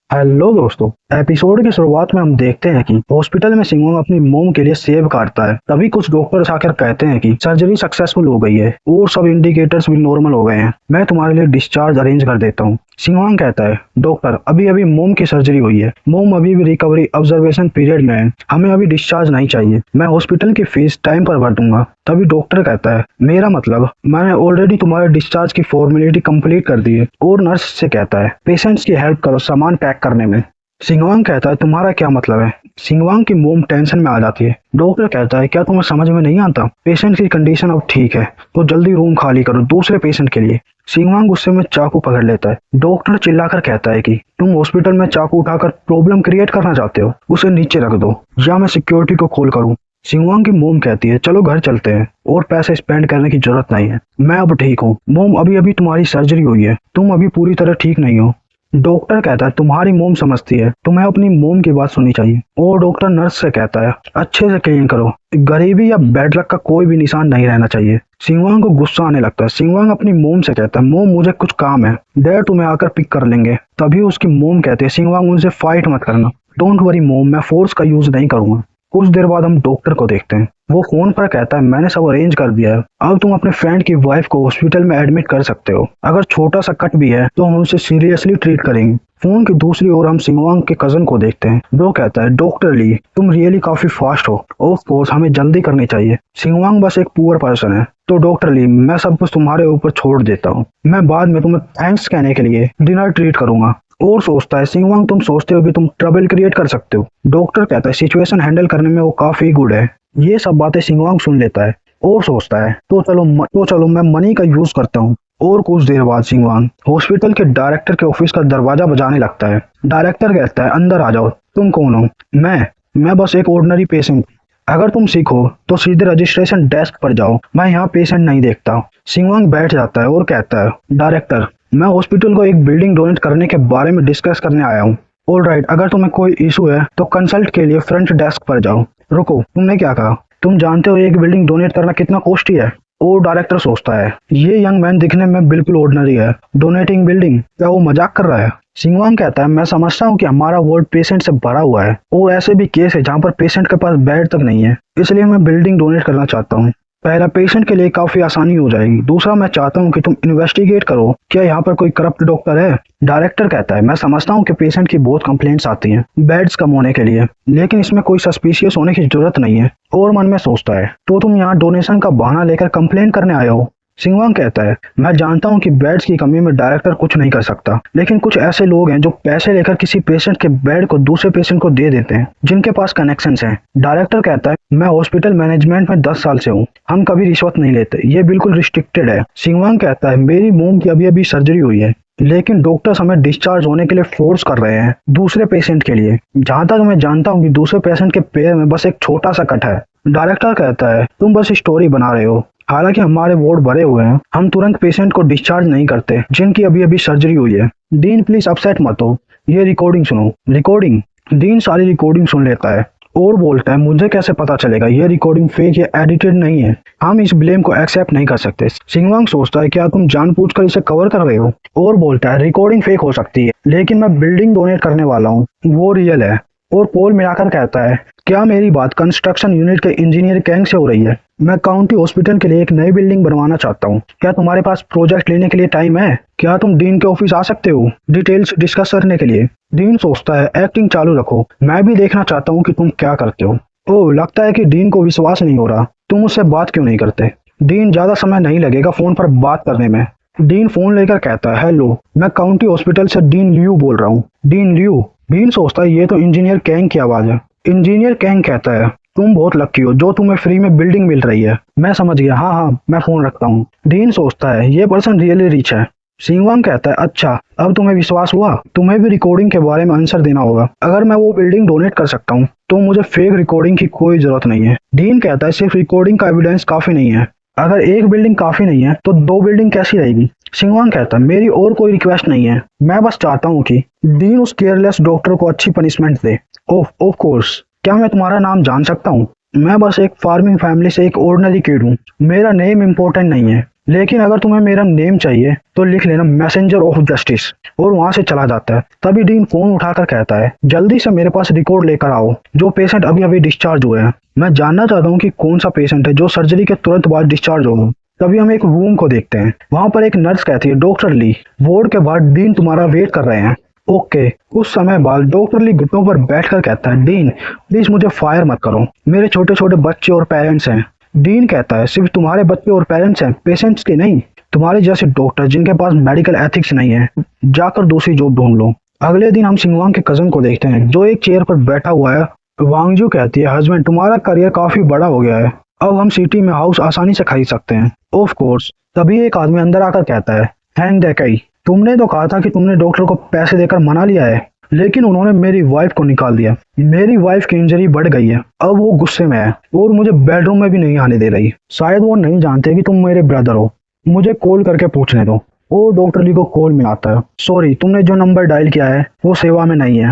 Hello दोस्तों। Episode की शुरुआत में हम देखते हैं कि हॉस्पिटल में सिंगोंग अपनी मोम के लिए सेब काटता है। तभी कुछ डॉक्टर्स आकर कहते हैं कि सर्जरी सक्सेसफुल हो गई है और सब इंडिकेटर्स भी नॉर्मल हो गए हैं। मैं तुम्हारे लिए डिस्चार्ज अरेंज कर देता हूँ। सिंगोंग कहता है, डॉक्टर अभी अभी मोम की सर्जरी हुई है, मोम अभी भी रिकवरी ऑब्जर्वेशन पीरियड में है, हमें अभी डिस्चार्ज नहीं चाहिए, मैं हॉस्पिटल की फीस टाइम पर भर दूंगा। तभी डॉक्टर कहता है, मेरा मतलब मैंने ऑलरेडी तुम्हारे डिस्चार्ज की फॉर्मेलिटी कंप्लीट कर दी है। और नर्स से कहता है, पेशेंट्स की हेल्प करो सामान पैक करने में। सिंगवांग कहता है, तुम्हारा क्या मतलब है? सिंगवांग की मोम टेंशन में आ जाती है। डॉक्टर कहता है, क्या तुम्हें समझ में नहीं आता? पेशेंट की कंडीशन अब ठीक है तो जल्दी रूम खाली करो दूसरे पेशेंट के लिए। सिंगवांग गुस्से में चाकू पकड़ लेता है। डॉक्टर चिल्लाकर कहता है कि तुम हॉस्पिटल में चाकू उठाकर प्रॉब्लम क्रिएट करना चाहते हो, उसे नीचे रख दो या मैं सिक्योरिटी को कॉल करूं। सिंगवांग की मोम कहती है, चलो घर चलते हैं और पैसे स्पेंड करने की जरूरत नहीं है, मैं अब ठीक हूँ। मोम अभी अभी तुम्हारी सर्जरी हुई है, तुम अभी पूरी तरह ठीक नहीं हो। डॉक्टर कहता है, तुम्हारी मोम समझती है, तुम्हें अपनी मोम की बात सुननी चाहिए। और डॉक्टर नर्स से कहता है, अच्छे से क्लीन करो, गरीबी या बैड लक का कोई भी निशान नहीं रहना चाहिए। सिंगवांग को गुस्सा आने लगता है। सिंगवांग अपनी मोम से कहता है, मोम मुझे कुछ काम है, डैड तुम्हें आकर पिक कर लेंगे। तभी उसकी मोम कहते हैं, सिंगवांग उनसे फाइट मत करना, डोंट वरी मोम, मैं फोर्स का यूज नहीं करूंगा। कुछ देर बाद हम डॉक्टर को देखते हैं। वो फोन पर कहता है, मैंने सब अरेंज कर दिया है, अब तुम अपने फ्रेंड की वाइफ को हॉस्पिटल में एडमिट कर सकते हो, अगर छोटा सा कट भी है तो हम उसे सीरियसली ट्रीट करेंगे। फोन की दूसरी ओर हम सिंगवांग के कजन को देखते हैं। वो कहता है, डॉक्टर ली तुम रियली काफी फास्ट हो, ऑफ कोर्स हमें जल्दी करनी चाहिए, सिंगवांग बस एक पुअर पर्सन है। तो डॉक्टर ली, मैं सब कुछ तुम्हारे ऊपर छोड़ देता हूँ, मैं बाद में तुम्हें थैंक्स कहने के लिए डिनर ट्रीट करूंगा। और सोचता है, सिंगवांग तुम सोचते हो कि तुम ट्रबल क्रिएट कर सकते हो? डॉक्टर कहता है, सिचुएशन हैंडल करने में वो काफी गुड है। ये सब बातें सिंगवांग सुन लेता है और सोचता है, तो चलो मैं मनी का यूज करता हूँ। और कुछ देर बाद सिंगवांग हॉस्पिटल के डायरेक्टर के ऑफिस का दरवाजा बजाने लगता है। डायरेक्टर कहता है, अंदर आ जाओ। तुम कौन हो? मैं बस एक ऑर्डिनरी पेशेंट, अगर तुम सिक हो तो सीधे रजिस्ट्रेशन डेस्क पर जाओ, मैं यहाँ पेशेंट नहीं देखता। सिंगवांग बैठ जाता है और कहता है, डायरेक्टर मैं हॉस्पिटल को एक बिल्डिंग डोनेट करने के बारे में डिस्कस करने आया हूँ। ऑलराइट, अगर तुम्हें कोई इशू है तो कंसल्ट के लिए फ्रंट डेस्क पर जाओ। रुको, तुमने क्या कहा? तुम जानते हो एक बिल्डिंग डोनेट करना कितना कॉस्टली है? और डायरेक्टर सोचता है, ये यंग मैन दिखने में बिल्कुल ऑर्डिनरी है, डोनेटिंग बिल्डिंग, क्या वो मजाक कर रहा है? सिंगवांग कहता है, मैं समझता हूँ कि हमारा वार्ड पेशेंट से भरा हुआ है और ऐसे भी केस है जहाँ पर पेशेंट के पास बेड तक नहीं है, इसलिए मैं बिल्डिंग डोनेट करना चाहता हूँ। पहला, पेशेंट के लिए काफी आसानी हो जाएगी। दूसरा, मैं चाहता हूँ कि तुम इन्वेस्टिगेट करो, क्या यहाँ पर कोई करप्ट डॉक्टर है? डायरेक्टर कहता है, मैं समझता हूँ कि पेशेंट की बहुत कंप्लेंट्स आती हैं बेड्स कम होने के लिए, लेकिन इसमें कोई सस्पिशियस होने की जरूरत नहीं है। और मन में सोचता है, तो तुम यहाँ डोनेशन का बहाना लेकर कंप्लेंट करने आए हो? सिंगवांग कहता है, मैं जानता हूँ कि बेड्स की कमी में डायरेक्टर कुछ नहीं कर सकता, लेकिन कुछ ऐसे लोग हैं जो पैसे लेकर किसी पेशेंट के बेड को दूसरे पेशेंट को दे देते हैं, जिनके पास कनेक्शंस हैं। डायरेक्टर कहता है, मैं हॉस्पिटल मैनेजमेंट में 10 साल से हूँ, हम कभी रिश्वत नहीं लेते, ये बिल्कुल रिस्ट्रिक्टेड है। सिंगवांग कहता है, मेरी मोम की अभी अभी सर्जरी हुई है, लेकिन डॉक्टर्स हमें डिस्चार्ज होने के लिए फोर्स कर रहे हैं दूसरे पेशेंट के लिए। जहां तक मैं जानता हूँ कि दूसरे पेशेंट के पैर में बस एक छोटा सा कट है। डायरेक्टर कहता है, तुम बस स्टोरी बना रहे हो, हालांकि हमारे वार्ड भरे हुए हैं, हम तुरंत पेशेंट को डिस्चार्ज नहीं करते जिनकी अभी अभी सर्जरी हुई है। डीन प्लीज अपसेट मत हो, ये रिकॉर्डिंग सुनो। रिकॉर्डिंग? डीन सारी रिकॉर्डिंग सुन लेता है और बोलता है, मुझे कैसे पता चलेगा ये रिकॉर्डिंग फेक या एडिटेड नहीं है, हम इस ब्लेम को एक्सेप्ट नहीं कर सकते। सिंगवांग सोचता है, क्या तुम जानबूझकर इसे कवर कर रहे हो? और बोलता है, रिकॉर्डिंग फेक हो सकती है, लेकिन मैं बिल्डिंग डोनेट करने वाला हूँ, वो रियल है। और पोल मिलाकर कहता है, क्या मेरी बात कंस्ट्रक्शन यूनिट के इंजीनियर कैंग से हो रही है? मैं काउंटी हॉस्पिटल के लिए एक नई बिल्डिंग बनवाना चाहता हूँ, क्या तुम्हारे पास प्रोजेक्ट लेने के लिए टाइम है? क्या तुम डीन के ऑफिस आ सकते हो डिटेल्स डिस्कस करने के लिए? डीन सोचता है, एक्टिंग चालू रखो, मैं भी देखना चाहता हूँ कि तुम क्या करते हो। ओह, लगता है कि डीन को विश्वास नहीं हो रहा, तुम उससे बात क्यों नहीं करते? डीन, ज्यादा समय नहीं लगेगा फोन पर बात करने में। डीन फोन लेकर कहता है, हेलो, मैं काउंटी हॉस्पिटल से डीन लियू बोल रहा हूँ। Dean Liu? डीन सोचता है, ये तो इंजीनियर कैंग की आवाज है। इंजीनियर कैंग कहता है, तुम बहुत लकी हो जो तुम्हें फ्री में बिल्डिंग मिल रही है। मैं समझ गया, हाँ हाँ, मैं फोन रखता हूँ। डीन सोचता है, ये पर्सन रियली रिच है। सिंगवांग कहता है, अच्छा, अब तुम्हें विश्वास हुआ? तुम्हें भी रिकॉर्डिंग के बारे में आंसर देना होगा। अगर मैं वो बिल्डिंग डोनेट कर सकता हूँ तो मुझे फेक रिकॉर्डिंग की कोई जरूरत नहीं है। डीन कहता है, सिर्फ रिकॉर्डिंग का एविडेंस काफी नहीं है, अगर एक बिल्डिंग काफी नहीं है तो 2 बिल्डिंग कैसी रहेगी? सिंगवांग कहता है, मेरी और कोई रिक्वेस्ट नहीं है, मैं बस चाहता हूँ कि डीन उस केयरलेस डॉक्टर को अच्छी पनिशमेंट दे। ऑफ कोर्स, क्या मैं तुम्हारा नाम जान सकता हूँ? मैं बस एक फार्मिंग फैमिली से एक ऑर्डिनरी किड हूँ, मेरा नेम इम्पोर्टेंट नहीं है, लेकिन अगर तुम्हें मेरा नेम चाहिए तो लिख लेना मैसेंजर ऑफ जस्टिस, और वहां से चला जाता है। तभी डीन फोन उठाकर कहता है, जल्दी से मेरे पास रिकॉर्ड लेकर आओ, जो पेशेंट अभी अभी डिस्चार्ज हुए हैं। मैं जानना चाहता हूँ कि कौन सा पेशेंट है जो सर्जरी के तुरंत बाद डिस्चार्ज हो। तभी हम एक रूम को देखते हैं। वहां पर एक नर्स कहती है, डॉक्टर ली, वार्ड के बाद डीन तुम्हारा वेट कर रहे हैं। ओके। कुछ समय बाद डॉक्टर ली घुटनों पर बैठकर कहता है, डीन प्लीज मुझे फायर मत करो, मेरे छोटे छोटे बच्चे और पेरेंट्स हैं। डीन कहता है, सिर्फ तुम्हारे बच्चे और पेरेंट्स हैं, पेशेंट्स के नहीं। तुम्हारे जैसे डॉक्टर जिनके पास मेडिकल एथिक्स नहीं है, जाकर दूसरी जॉब ढूंढ लो। अगले दिन हम सिंगवांग के कजन को देखते हैं जो एक चेयर पर बैठा हुआ है। वांगजू कहती है, हस्बैंड तुम्हारा करियर काफी बड़ा हो गया है, अब हम सिटी में हाउस आसानी से खरीद सकते हैं। Of course. तभी एक आदमी अंदर आकर कहता है, हैंग देखई, तुमने तो कहा था कि तुमने डॉक्टर को पैसे देकर मना लिया है, लेकिन उन्होंने मेरी वाइफ को निकाल दिया। मेरी वाइफ की इंजरी बढ़ गई है, अब वो गुस्से में है और मुझे बेडरूम में भी नहीं आने दे रही। शायद वो नहीं जानते कि तुम मेरे ब्रदर हो, मुझे कॉल करके पूछने दो। और डॉक्टर ली को कॉल में आता है, सॉरी तुमने जो नंबर डायल किया है वो सेवा में नहीं है।